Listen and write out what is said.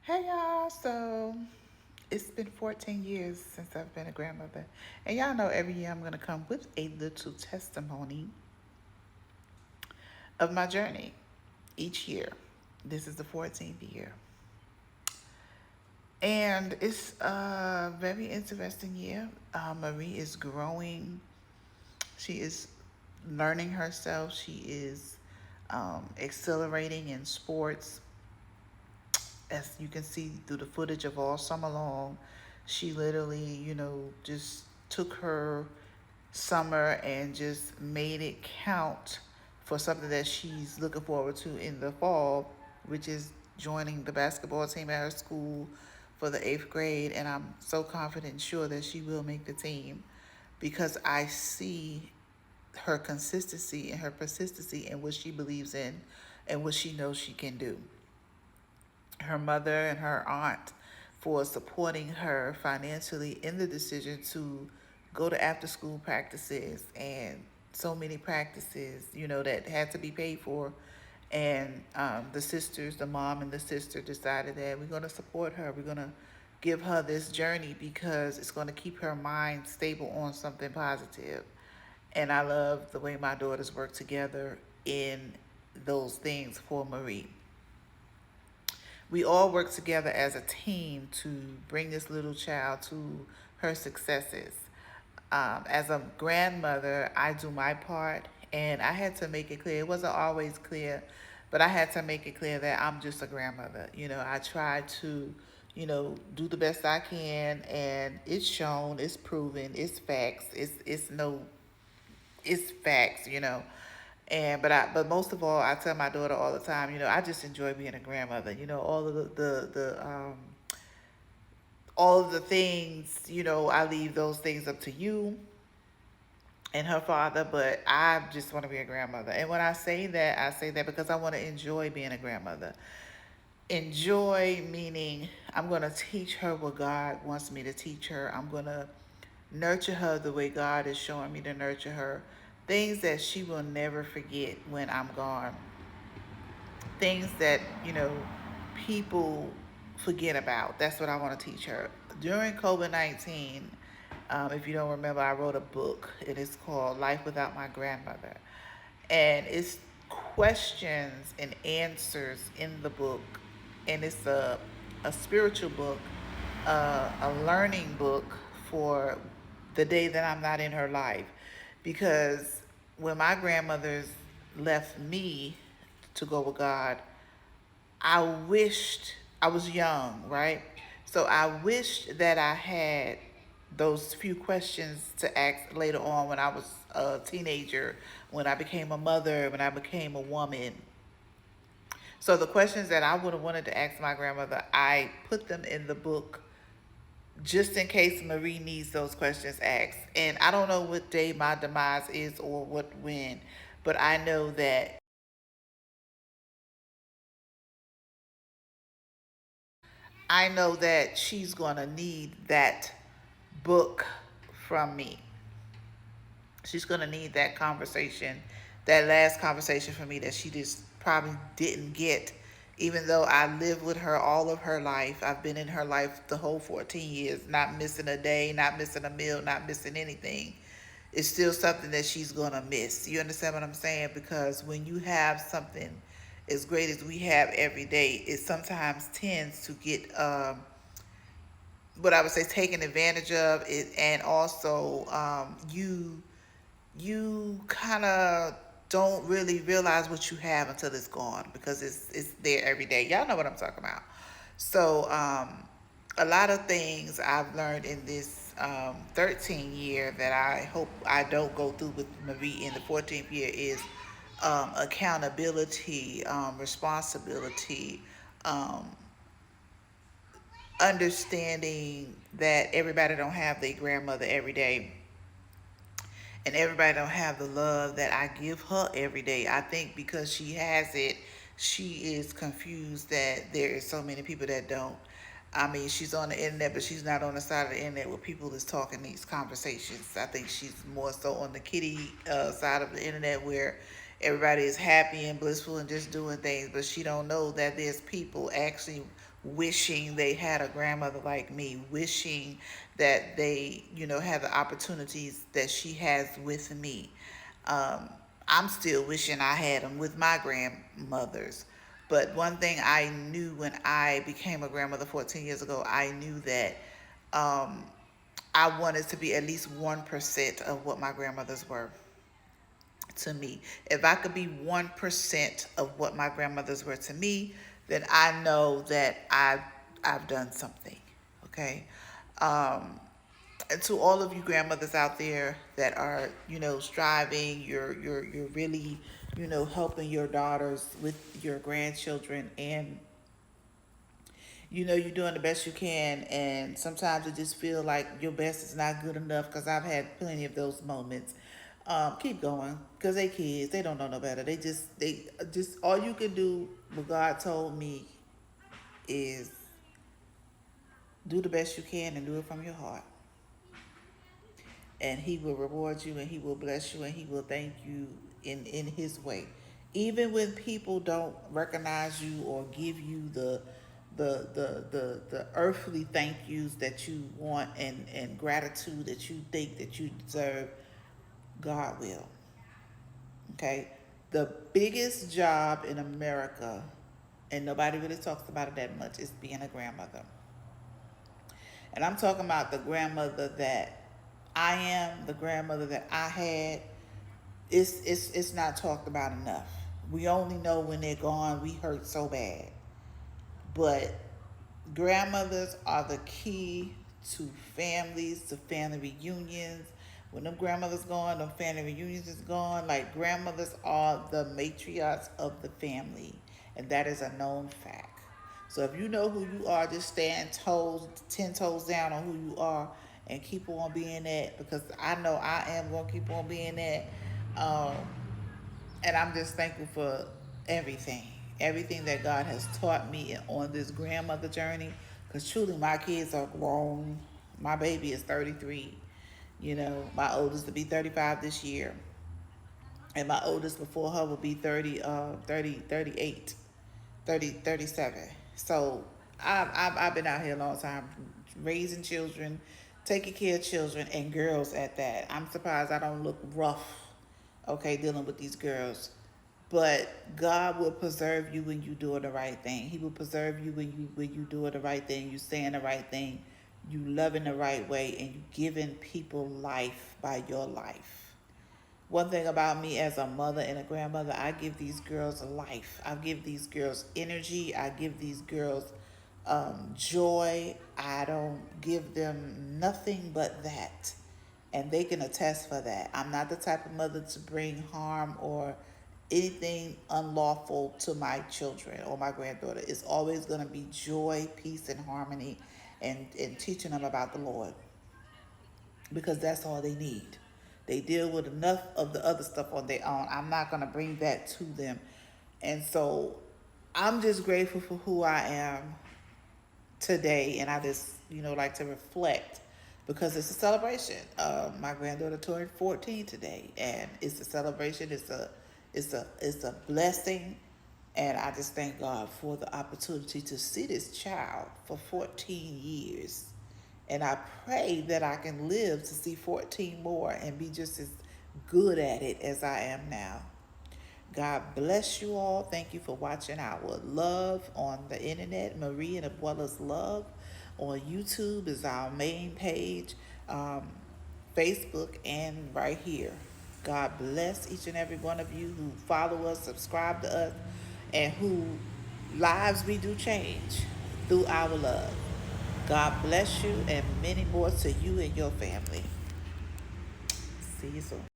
Hey y'all, so it's been 14 years since I've been a grandmother. And y'all know every year I'm going to come with a little testimony of my journey each year. This is the 14th year. And it's a very interesting year. Marie is growing, she is learning herself, she is accelerating in sports. As you can see through the footage of all summer long, she literally, just took her summer and just made it count for something that she's looking forward to in the fall, which is joining the basketball team at her school for the eighth grade. And I'm so confident and sure that she will make the team because I see her consistency and her persistency in what she believes in and what she knows she can do. Her mother and her aunt for supporting her financially in the decision to go to after school practices and so many practices, that had to be paid for. And the sisters, the mom and the sister, decided that we're going to support her. We're going to give her this journey because it's going to keep her mind stable on something positive. And I love the way my daughters work together in those things for Marie. We all work together as a team to bring this little child to her successes. As a grandmother, I do my part, and I had to make it clear. It wasn't always clear, but I had to make it clear that I'm just a grandmother. I try to, do the best I can, and it's shown, it's proven, it's facts, it's facts. But most of all, I tell my daughter all the time, I just enjoy being a grandmother. All of the things, I leave those things up to you and her father, but I just want to be a grandmother. And when I say that because I want to enjoy being a grandmother. Enjoy meaning I'm going to teach her what God wants me to teach her. I'm going to nurture her the way God is showing me to nurture her. Things that she will never forget when I'm gone. Things that, people forget about. That's what I want to teach her. During COVID 19, if you don't remember, I wrote a book. It is called Life Without My Grandmother. And it's questions and answers in the book. And it's a spiritual book, a learning book for the day that I'm not in her life. Because when my grandmothers left me to go with God, I wished I was young, right? So I wished that I had those few questions to ask later on when I was a teenager, when I became a mother, when I became a woman. So the questions that I would have wanted to ask my grandmother, I put them in the book just in case Marie needs those questions asked. And I don't know what day my demise is or what when, but I know that she's going to need that book from me. She's going to need that conversation, that last conversation from me that she just probably didn't get. Even though I lived with her all of her life, I've been in her life the whole 14 years, not missing a day, not missing a meal, not missing anything. It's still something that she's going to miss. You understand what I'm saying? Because when you have something as great as we have every day, it sometimes tends to get what I would say taken advantage of it, and also you kind of don't really realize what you have until it's gone because it's there every day. Y'all know what I'm talking about. So a lot of things I've learned in this 13 year that I hope I don't go through with Marie in the 14th year is accountability, responsibility, um, understanding that everybody don't have their grandmother every day, and everybody don't have the love that I give her every day. I think because she has it, she is confused that there is so many people that don't. I mean, she's on the internet, but she's not on the side of the internet where people is talking these conversations. I think she's more so on the kitty side of the internet where everybody is happy and blissful and just doing things, but she don't know that there's people actually wishing they had a grandmother like me, wishing that they, had the opportunities that she has with me. um, I'm still wishing I had them with my grandmothers. But one thing I knew when I became a grandmother 14 years ago, I knew that um, I wanted to be at least 1% of what my grandmothers were to me. If I could be 1% of what my grandmothers were to me, then I know that I've done something. Okay. Um, and to all of you grandmothers out there that are, striving, you're really, helping your daughters with your grandchildren, and you're doing the best you can, and sometimes you just feel like your best is not good enough, because I've had plenty of those moments. Keep going, because they kids, they don't know no better. They just all you can do, what God told me, is do the best you can and do it from your heart, and he will reward you, and he will bless you, and he will thank you in his way. Even when people don't recognize you or give you the earthly thank yous that you want, and gratitude that you think that you deserve, God will. Okay. The biggest job in America, and nobody really talks about it that much, is being a grandmother. And I'm talking about the grandmother that I am, the grandmother that I had. It's not talked about enough. We only know when they're gone, we hurt so bad. But grandmothers are the key to families, to family reunions. When them grandmothers gone, them family reunions is gone. Like, grandmothers are the matriarchs of the family, and that is a known fact. So if you know who you are, just stand 10 toes down on who you are, and keep on being that, because I know I am gonna keep on being that. Um, and I'm just thankful for everything, everything that God has taught me on this grandmother journey. Because truly, my kids are grown. My baby is 33. My oldest will be 35 this year. And my oldest before her will be 38, 37. So I've been out here a long time, raising children, taking care of children, and girls at that. I'm surprised I don't look rough, okay, dealing with these girls. But God will preserve you when you doing the right thing. He will preserve you when you doing the right thing, you saying the right thing, you loving the right way, and you giving people life by your life. One thing about me as a mother and a grandmother, I give these girls life. I give these girls energy. I give these girls joy. I don't give them nothing but that. And they can attest for that. I'm not the type of mother to bring harm or anything unlawful to my children or my granddaughter. It's always going to be joy, peace, and harmony, and teaching them about the Lord, because that's all they need. They deal with enough of the other stuff on their own. I'm not going to bring that to them. And so I'm just grateful for who I am today. And I just, like to reflect, because it's a celebration. My granddaughter turned 14 today, and it's a celebration. It's a blessing. And I just thank God for the opportunity to see this child for 14 years. And I pray that I can live to see 14 more and be just as good at it as I am now. God bless you all. Thank you for watching our Love on the internet. Marie and Abuela's Love on YouTube is our main page, Facebook, and right here. God bless each and every one of you who follow us, subscribe to us, and who lives we do change through our love. God bless you, and many more to you and your family. See you soon.